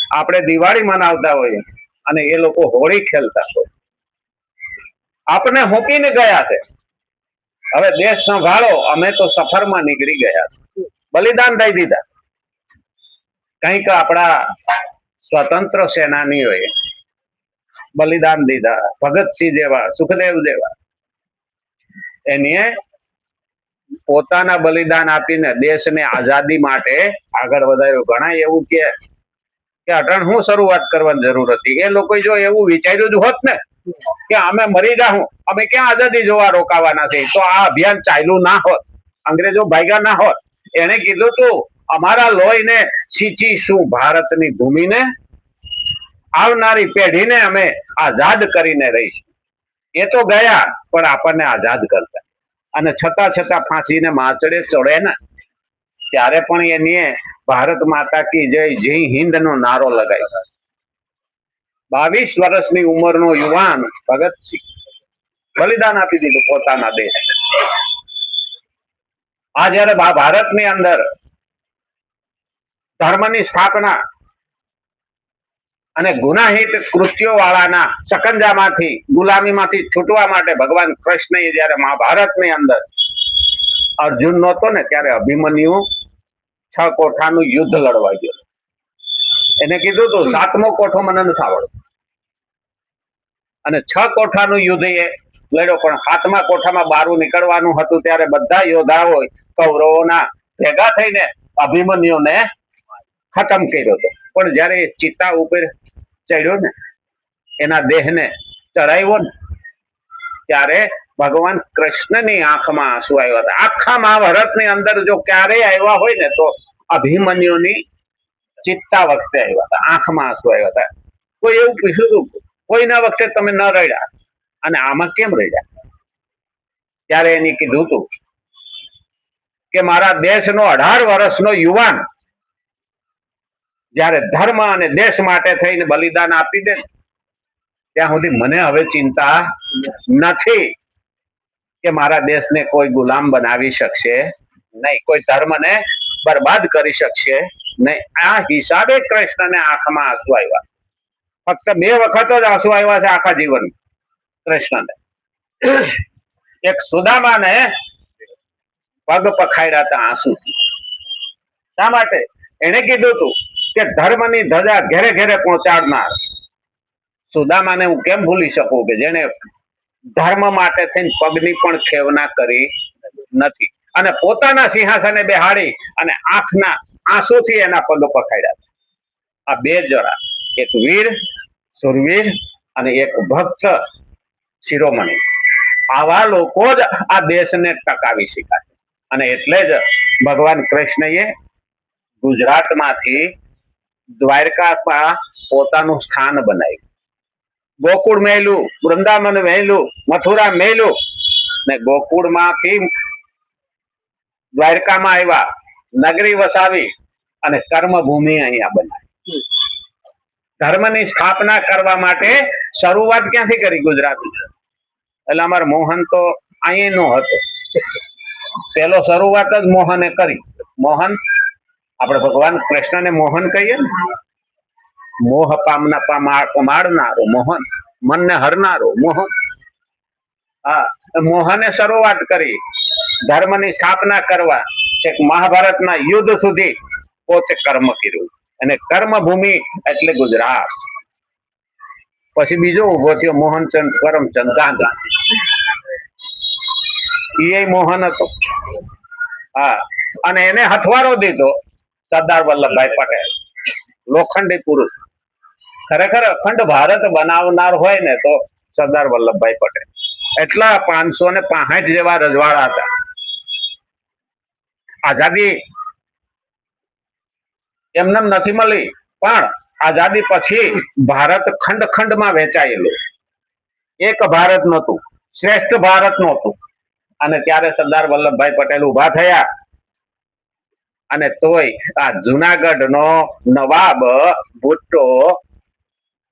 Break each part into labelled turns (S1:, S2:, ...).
S1: આપણે દિવાળી મનાવતા હોઈએ અને એ લોકો હોળી ખેલતા હોય. આપણે હોકીને ગયા છે, હવે દેશ સંભાળો, અમે તો સફરમાં નીકળી ગયા છે, બલિદાન દઈ દીધા. કંઈક આપણા સ્વતંત્ર સેનાનીઓએ બલિદાન દીધા, ભગતસિંહ જેવા, સુખદેવ જેવા, એને પોતાના બલિદાન આપીને દેશને આઝાદી માટે આગળ વધાર્યો. ઘણા એવું કે અટણ હું શરૂઆત કરવાની જરૂર હતી. એ લોકો જો એવું વિચાર્યું જ હોત ને કે અમે મરી જાઉં, અમે ક્યાં આઝાદી જોવા રોકાવાના છે, તો આ અભિયાન ચાલ્યું ના હોત, અંગ્રેજો ભાગ્યા ના હોત. એને કીધું તું અમારા લોહીને સિંચીશું ભારતની ભૂમિને, આવનારી પેઢીને અમે આઝાદ કરીને રહીશું. એ તો ગયા પણ આપણને આઝાદ કરતા, અને છતાં ફાંસીને માચડે ચડે ને ત્યારે પણ એની ભારત માતા કી જય, જય હિન્દ નો નારો લગાવ્યો. 22 વર્ષની ઉંમરનો યુવાન ભગતસિંહ બલિદાન આપી દીધું પોતાના દેશ. આ જયારે ભારતની અંદર ધર્મની સ્થાપના અને ગુનાહિત કૃત્યો વાળાના સકંજામાંથી, ગુલામીમાંથી છૂટવા માટે ભગવાન કૃષ્ણએ જયારે મહાભારતની અંદર અર્જુન નહોતો ને ત્યારે અભિમન્યુ 6 કોઠાનું યુદ્ધ લડવા ગયો. એને કીધું તું 7મો કોઠો મને નથી આવડતો, અને 6 કોઠાનું યુદ્ધ એ લડ્યો, પણ 7મા કોઠામાં બારું નીકળવાનું હતું ત્યારે બધા યોદ્ધાઓ કૌરવોના ભેગા થઈને અભિમન્યુને ખતમ કર્યો હતો. પણ જયારે ચિતા ઉપર ચડ્યો ને, એના દેહને ચડાવ્યો ને, ત્યારે ભગવાન કૃષ્ણની આંખમાં આંસુ આવ્યા હતા. આખા મહાભારતની અંદર જો ક્યારેય આવ્યા હોય ને તો અભિમન્યુની ચિત્તા વખતે આવ્યા હતા, આંખમાં આંસુ આવ્યા હતા. કોઈ એવું પૂછ્યું હતું કોઈના વખતે તમે ન રડ્યા અને આમાં કેમ રડ્યા? ત્યારે એને કીધું હતું કે મારા દેશનો 18 વર્ષનો યુવાન જયારે ધર્મ અને દેશ માટે થઈને બલિદાન આપી દે ત્યાં સુધી મને હવે ચિંતા નથી કે મારા દેશને કોઈ ગુલામ બનાવી શકશે નહીં, કોઈ ધર્મને બરબાદ કરી શકશે નહીં. આ હિસાબે કૃષ્ણને આંખમાં આંસુ આવ્યા. ફક્ત 2 વખત જ આંસુ આવ્યા છે આખા જીવન કૃષ્ણને. એક સુદામાને પગ પખાડ્યા હતા આંસુથી. શા માટે? એને કીધું હતું કે ધર્મની ધજા ઘેરે ઘેરે પહોંચાડનાર સુદામાને હું કેમ ભૂલી શકું કે જેને ધર્મ માટે થઈને પગની પણ ખેવના કરી નથી, અને પોતાના સિંહાસને બેહાડી અને આંખના આંસુથી એના પગ પખાડ્યા. આ 2 જણા, એક વીર સુરવીર અને એક ભક્ત શિરોમણી, આવા લોકો જ આ દેશને ટકાવી શકાય. અને એટલે જ ભગવાન કૃષ્ણએ ગુજરાતમાંથી દ્વારકામાં પોતાનું સ્થાન બનાવ્યું. ગોકુળ મેલું, વૃંદાવન મેલું, મથુરા મેલું, ને ગોકુળમાંથી દ્વારકામાં આવ્યા, નગરી વસાવી અને કર્મભૂમિ અહીંયા બનાવી. ધર્મની સ્થાપના કરવા માટે શરૂઆત ક્યાંથી કરી? ગુજરાત. એટલે અમારે મોહન તો અહીં નો હતો, પેલો શરૂઆત જ મોહને કરી. મોહન, આપણે ભગવાન કૃષ્ણને મોહન કહીએ ને, મોહ પામાડનારો મોહન, મનને હરનારો મોહન. હા, મોહને શરૂઆત કરી ધર્મની સ્થાપના કરવા. છેક મહાભારતના યુદ્ધ સુધી પોતે કર્મ કર્યું, અને કર્મભૂમિ એટલે ગુજરાત. પછી બીજો ઉભો થયો મોહનચંદ કરમચંદ ગાંધી, એ મોહન હતો. હા, અને એને હથવારો દીધો સરદાર વલ્લભભાઈ પટેલ, લોખંડી પુરુષ. ખરેખર અખંડ ભારત બનાવનાર હોય ને તો સરદાર વલ્લભભાઈ પટેલ. એટલા 565 જેવા રજવાડા હતા. આઝાદી એમને નથી મળી, પણ આઝાદી પછી ભારત ખંડ ખંડમાં વેચાયેલું. એક ભારત નહોતું, શ્રેષ્ઠ ભારત નહોતું. અને ત્યારે સરદાર વલ્લભભાઈ પટેલ ઉભા થયા, અને તોય આ જુનાગઢ નો નવાબ ભુટ્ટો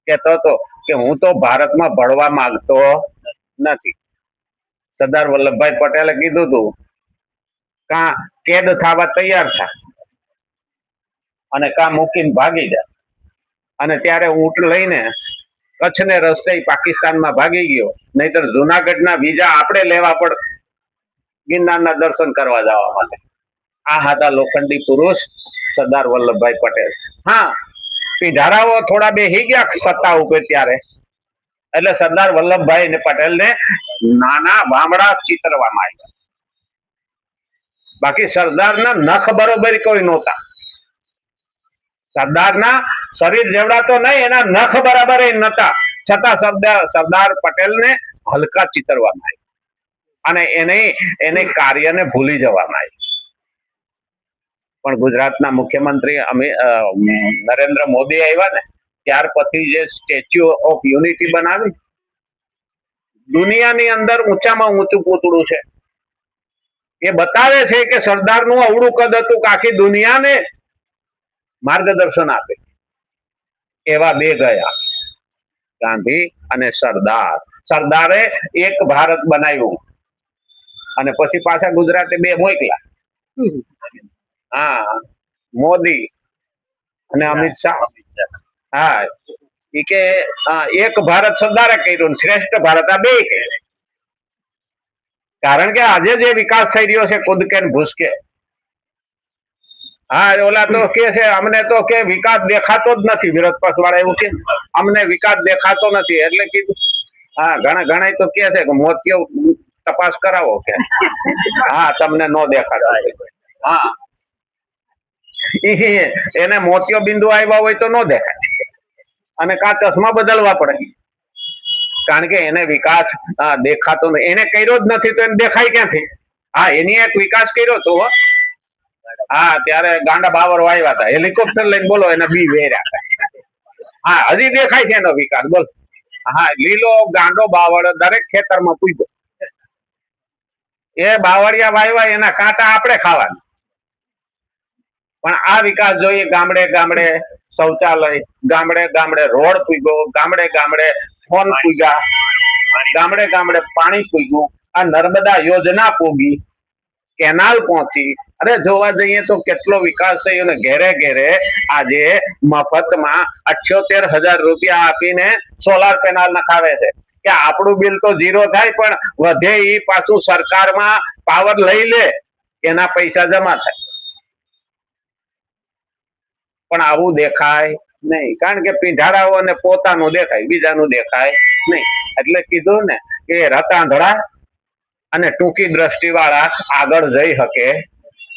S1: કહેતો હતો કે હું તો ભારતમાં ભળવા માંગતો નથી. સરદાર વલ્લભભાઈ પટેલે કીધું હતું કા કેદ થવા તૈયાર થા અને કા મૂકીને ભાગી જા. અને ત્યારે ઊંટ લઈને કચ્છને રસ્તે પાકિસ્તાનમાં ભાગી ગયો, નહીતર જુનાગઢના વિઝા આપણે લેવા પડ ગિરનારના દર્શન કરવા જવા માટે. આ હતા લોખંડી પુરુષ સરદાર વલ્લભભાઈ પટેલ. હા, પીઢારાઓ થોડા બેહી ગયા સત્તા ઉપર ત્યારે, એટલે સરદાર વલ્લભભાઈ પટેલ ને નાના વામડા ચિતરવામાં આવ્યા. બાકી સરદારના નખ બરોબર કોઈ નહોતા. સરદારના શરીર જેવડા તો નહીં, એના નખ બરાબર નતા, છતાં સરદાર પટેલને હલકા ચિતરવામાં આવ્યા અને એને કાર્યને ભૂલી જવામાં આવ્યું. પણ ગુજરાતના મુખ્યમંત્રી નરેન્દ્ર મોદી આવ્યા ને ત્યાર પછી જે સ્ટેચ્યુ ઓફ યુનિટી બનાવી, દુનિયાની અંદર ઊંચામાં ઊંચું પૂતળું છે. એ બતાવે છે કે સરદારનું અવળું કદ હતું કે આખી દુનિયાને માર્ગદર્શન આપે. એવા બે ગયા, ગાંધી અને સરદાર. સરદારે એક ભારત બનાવ્યું અને પછી પાછા ગુજરાતે બે મોકલા. હા, મોદી અને અમિત શાહ. હા, એ કે એક ભારત સરદારે કર્યું, શ્રેષ્ઠ ભારત આ બે કર્યું. કારણ કે આજે જે વિકાસ થઈ રહ્યો છે કુદકે ને ભૂસકે. હા, ઓલા તો કે છે અમને તો કે વિકાસ દેખાતો જ નથી. વિરોધ પક્ષ વાળા એવું કે અમને વિકાસ દેખાતો નથી. એટલે કીધું હા, ઘણા તો કે છે કે મોતિયો તપાસ કરાવો કે હા તમને નો દેખાતો. હા, એને મોતિયો બિંદુ આવ્યા હોય તો નો દેખાય, અને કા ચશ્મા બદલવા પડે. કારણ કે એને વિકાસ દેખાતો નથી, એને કર્યો જ નથી તો એને દેખાય ક્યાંથી? હા, એની એક વિકાસ કર્યો તો હા, ત્યારે ગાંડા બાવર આવ્યા હતા, હેલિકોપ્ટર લઈને બોલો એના બી વેર્યા હતા. હા, હજી દેખાય છે એનો વિકાસ, બોલ. હા, લીલો ગાંડો બાવળ દરેક ખેતરમાં પૂગ્યો. એ બાવળિયા વાવ્યા, એના કાંટા આપણે ખાવાના. પણ આ વિકાસ જોઈએ, ગામડે ગામડે શૌચાલય, ગામડે ગામડે રોડ પૂગ્યો, ગામડે ગામડે ફોન પૂગ્યા, ગામડે ગામડે પાણી પૂગ્યું, આ નર્મદા યોજના પૂગી, કેનાલ પહોંચી. અરે જોવા જઈએ તો કેટલો વિકાસ થયો ને ઘેરે ઘેરે આજે મફતમાં 78,000 રૂપિયા આપીને સોલાર પેનલ નખાવે છે કે આપણું બિલ તો 0 થાય, પણ વધે એ પાછું સરકારમાં પાવર લઈ લે, એના પૈસા જમા થાય. પણ આવું દેખાય નહીં, કારણ કે પીંઢારાઓને પોતાનું દેખાય, બીજાનું દેખાય નહીં. એટલે કીધું ને કે રતાંધળા અને ટૂંકી દ્રષ્ટિ વાળા આગળ જઈ શકે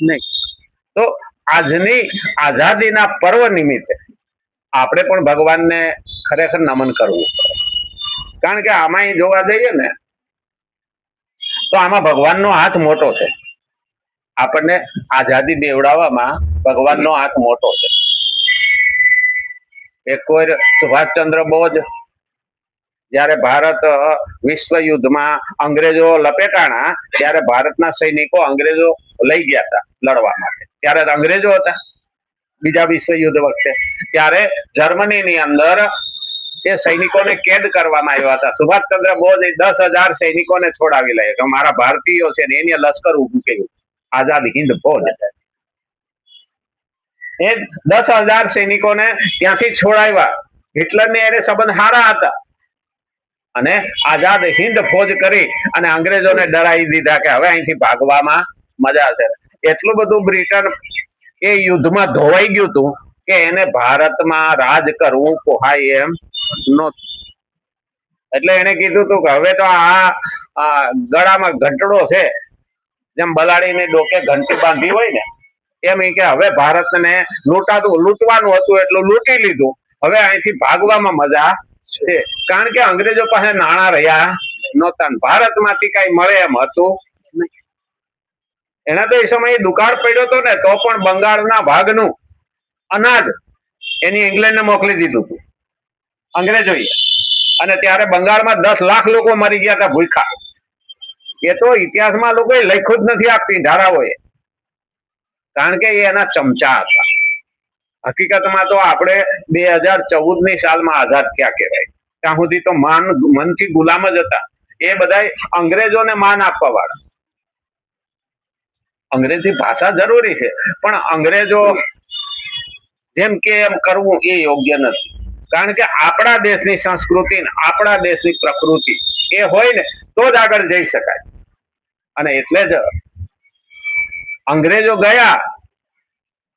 S1: નહીં. તો આજની આઝાદીના પર્વ નિમિત્તે આપણે પણ ભગવાનને ખરેખર નમન કરવું પડે. કારણ કે આમાં જોવા જઈએ ને તો આમાં ભગવાનનો હાથ મોટો છે. આપણને આઝાદી દેવડાવવામાં ભગવાનનો હાથ મોટો છે. એક વાર સુભાષચંદ્ર બોઝ જયારે ભારત વિશ્વ યુદ્ધમાં અંગ્રેજો લપેટાણા ત્યારે ભારતના સૈનિકો અંગ્રેજો લઈ ગયા હતા લડવા માટે. ત્યારે અંગ્રેજો હતા બીજા વિશ્વ યુદ્ધ વખતે. ત્યારે જર્મનીની અંદર એ સૈનિકોને કેદ કરવામાં આવ્યા હતા. સુભાષચંદ્ર બોઝ 10,000 સૈનિકોને છોડાવી લે કે મારા ભારતીયો છે ને એની લશ્કર ઉભું કર્યું, આઝાદ હિન્દ ફૌજ. એ 10,000 સૈનિકોને ત્યાંથી છોડાવ્યા. હિટલરને એને સંબંધ સારા હતા અને આઝાદ હિન્દ ફૌજ કરી અને અંગ્રેજોને ડરાવી દીધા કે હવે અહીંથી ભાગવામાં મજા છે. એટલું બધું બ્રિટન એ યુદ્ધમાં ધોવાઈ ગયું હતું કે એને ભારતમાં રાજ કરવું પોહાય એમ નહોતું. એટલે એને કીધું હતું કે હવે તો આ ગળામાં ઘંટડો છે, જેમ બલાડીને ડોકે ઘંટી બાંધી હોય ને એમ કે હવે ભારતને લૂંટવાનું હતું એટલું લૂંટી લીધું, હવે અહીંથી ભાગવામાં મજા છે. કારણ કે અંગ્રેજો પાસે નાણાં રહ્યા નહોતા, ભારતમાંથી કઈ મળે એમ હતું નહીં. એના તો એ સમયે દુકાળ પડ્યો હતો ને તો પણ બંગાળના ભાગનું અનાજ એની ઇંગ્લેન્ડને મોકલી દીધું હતું અંગ્રેજોએ. અને ત્યારે બંગાળમાં 10 લાખ લોકો મરી ગયા હતા ભૂખા. એ તો ઇતિહાસમાં લોકોએ લખ્યું જ નથી આપતી ધારાઓએ, કારણ કે એ એના ચમચા હતા. હકીકતમાં તો આપણે 2014ની સાલમાં આઝાદ થયા કહેવાય. ત્યાં સુધી તો મનથી ગુલામ જ હતા. એ બધા અંગ્રેજોને માન આપવા વાળા. અંગ્રેજી ભાષા જરૂરી છે, પણ અંગ્રેજો જેમ કે એમ કરવું એ યોગ્ય નથી. કારણ કે આપણા દેશની સંસ્કૃતિ ને આપણા દેશની પ્રકૃતિ એ હોય ને તો જ આગળ જઈ શકાય. અને એટલે જ અંગ્રેજો ગયા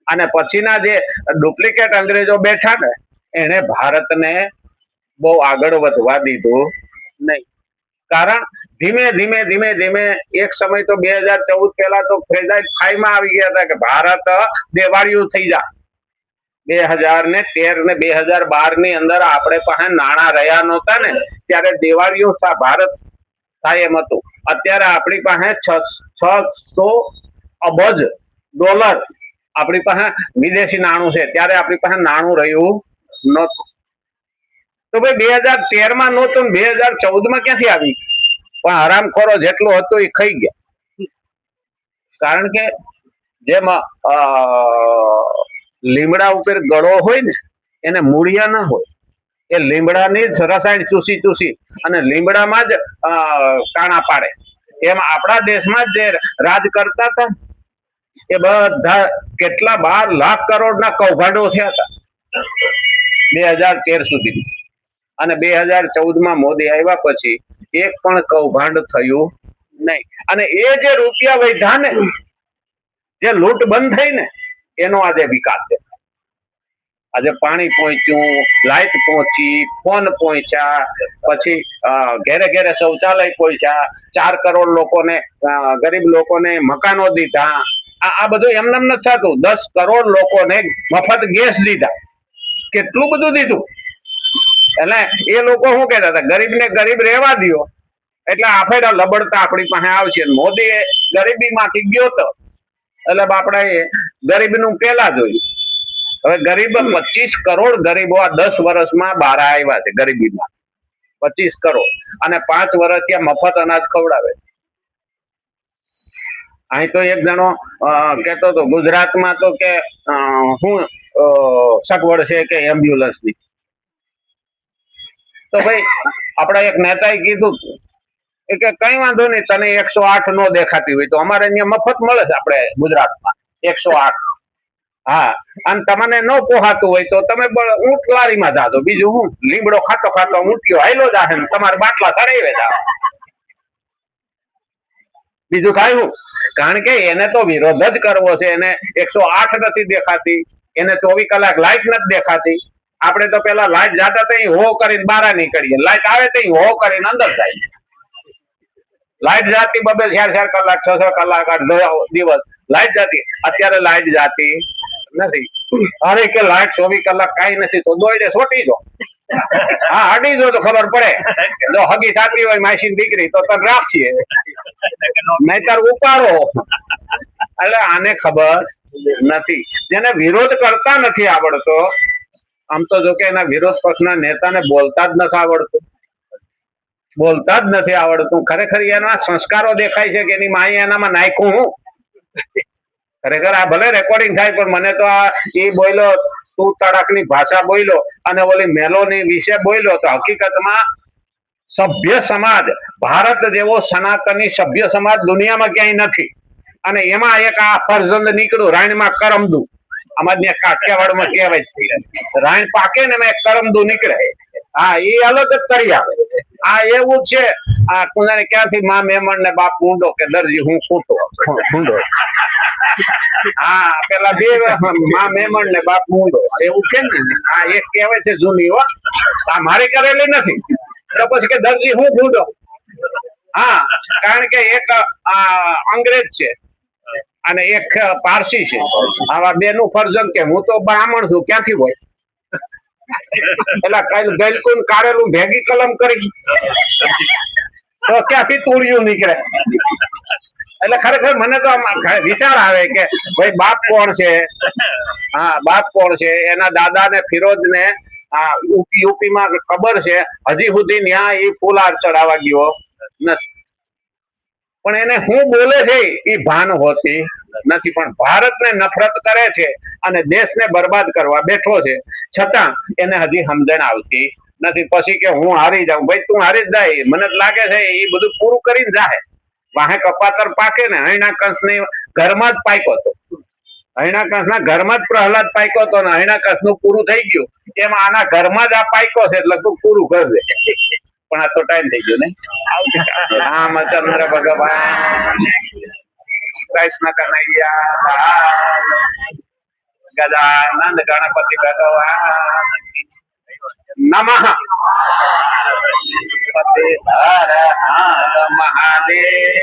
S1: અને પછીના જે ડુપ્લિકેટ અંગ્રેજો બેઠા ને એને ભારતને બહુ આગળ વધવા દીધું નહીં. કારણ ધીમે ધીમે ધીમે ધીમે એક સમય તો 2014 પહેલા તો ફ્રેજાઇલ 5 માં આવી ગયા હતા કે ભારત દેવાળિયું થઈ જાય. 2013 ને 2012 ની અંદર આપણે પાસે નાણાં રહ્યા નહોતા ને ત્યારે દેવાળિયું ભારત થાય એમ હતું. અત્યારે આપણી પાસે 600 અબજ ડોલર આપણી પાસે વિદેશી નાણું છે. ત્યારે આપણી પાસે નાણું રહ્યું નહોતું. તો ભાઈ 2013 માં નહોતું, 2014 માં ક્યાંથી આવી? પણ હરામખોરો જેટલું હતું એ ખાઈ ગયા. કારણ કે જેમ લીમડા ઉપર ગળો હોય ને એને મૂળિયા ના હોય, એ લીમડાની જ રસાયણ ચૂસી ચૂસી અને લીમડામાં જ કાણા પાડે. એમ આપણા દેશમાં જ જે રાજ કરતા હતા એ બધા કેટલા 12 લાખ કરોડના કૌભાંડો થયા હતા 2013 સુધી. અને 2014 માં મોદી આવ્યા પછી એક પણ કૌભાંડ થયું નહીં. અને એ જે રૂપિયા વધ્યા ને, જે લૂંટ બંધ થઈ ને, એનો આજે વિકાસ છે. આજે પાણી પહોંચ્યું, લાઇટ પહોંચી, ફોન પહોંચ્યા, પછી ઘેરે ઘેરે શૌચાલય પહોંચ્યા, 4 કરોડ લોકોને ગરીબ લોકોને મકાનો દીધા. આ બધું એમને એમ નથી થતું. 10 કરોડ લોકોને મફત ગેસ દીધા. કેટલું બધું દીધું. એટલે એ લોકો શું કહેતા હતા, ગરીબને ગરીબ રહેવા દો એટલે આફેડા લબડતા આપણી પાસે આવશે. મોદી ગરીબી માંથી ગયો તો એટલે બાપડા એ ગરીબનું પેલા જોયું. હવે ગરીબ 25 કરોડ ગરીબો આ 10 વર્ષમાં બહાર આવ્યા છે ગરીબીમાં. 25 કરોડ અને 5 વર્ષ ત્યાં મફત અનાજ ખવડાવે. અહીં તો એક જણો કેતો હતો ગુજરાતમાં તો કે શું સગવડ છે કે એમ્બ્યુલન્સની. તો ભાઈ આપણા એક નેતાએ કીધું કે કઈ વાંધો નહીં, તને 108 નો દેખાતી હોય તો અમારે અહીંયા મફત મળે છે આપણે ગુજરાતમાં 108. હા, અને તમને ન પોહાતું હોય તો તમે ઊંટ લારીમાં જાજો. બીજું હું, લીમડો ખાતો ખાતો ઊંટ્યો હાઈલો જાહે ને તમારે બાટલા સડાવે જાવ. બીજું થાય હું? કારણ કે એને તો વિરોધ જ કરવો છે. એને 108 નથી દેખાતી, એને 24 કલાક લાઈટ નથી દેખાતી. આપણે તો પેલા લાઈટ જાતા તો હો કરીને બહાર નીકળીએ, લાઈટ આવે તો હો કરીને અંદર જાય. લાઈટ જાતી 4 કલાક 6 કલાક દિવસ લાઈટ જાતી. અત્યારે લાઈટ જાતી નથી. અરે કે લાઈટ 24 કલાક કઈ નથી તો દોડે છોટી જો. હા, હડી જો તો ખબર પડે. જો હગી થતી હોય માસી દીકરી તો તને રાખીએ, નહીતર ઉપાડો. એટલે આને ખબર નથી. જેને વિરોધ કરતા નથી આવડતો, આમ તો જો કે એના વિરોધ પક્ષના નેતાને બોલતા જ નથી આવડતું. બોલતા જ નથી આવડતું. ખરેખર એના સંસ્કારો દેખાય છે કે એની માએ એનામાં નાખ્યું હું. ખરેખર આ ભલે રેકોર્ડિંગ થાય પણ મને તો આ એ બોલ્યો તું તડકની ભાષા બોલ્યો અને ઓલી મેલોની વિશે બોલ્યો તો હકીકતમાં સભ્ય સમાજ, ભારત જેવો સનાતની સભ્ય સમાજ દુનિયામાં ક્યાંય નથી. અને એમાં એક આ ફરજંદ નીકળ્યું રાણીમાં કરમદુ. આમાં ત્યાં કાઠિયાવાડમાં કહેવાય છે રાણ પાકે ને એમાં કરમદુ નીકળે. હા, એ અલગ જ કરી આવે. આ એવું છે. આ કુંજાને ક્યાંથી માં મેમણ ને બાપ ઊંડો કે દરજી હું ખૂંડો. હા, પેલા બે માં મેમણ ને બાપ ઊંડો એવું છે ને. આ એક કહેવાય છે જૂની. હો, આ મારી કરેલી નથી. તો પછી કે દરજી હું ઊંડો. હા, કારણ કે એક અંગ્રેજ છે અને એક પારસી છે. આવા બેનું ફરજન કે હું તો બ્રાહ્મણ છું ક્યાંથી હોય. એટલે ગલકુન કાઢેલું ભેગી કલમ કરી તો ક્યાંથી તુળિયું નીકળે. એટલે ખરેખર મને તો વિચાર આવે કે ભાઈ બાપ કોણ છે. હા, બાપ કોણ છે. એના દાદા ને ફિરોજ ને યુપીમાં ખબર છે. હજી સુધી ત્યાં એ ફૂલહાર ચડાવવા ગયો નથી. પણ એને શું બોલે છે એ ભાન હોતી નથી. પણ ભારતને નફરત કરે છે અને દેશને બરબાદ કરવા બેઠો છે, છતાં એને હજી સમજણ આવતી નથી. પછી કે હું હારી જાઉં. ભાઈ તું હારી જ જાય. મને લાગે છે એ બધું પૂરું કરીને જાય. વાહે કપાતર પાકે ને અહીંના કંસ ને ઘરમાં જ પાક્યો હતો. હૈણાકંસ ના ઘરમાં જ પ્રહલાદ પાક્યો હતો ને હૈણાકંસ નું પૂરું થઈ ગયું એમ આના ઘરમાં જ આ પાક્યો છે એટલે તું પૂરું કરજે પણ આ તો ટાઈમ થઈ ગયો ને રામચંદ્ર ભગવાન કૃષ્ણ કનૈયા ગજાનંદ ગણપતિ ભગવાન નમઃ પતે હર હર મહાદેવ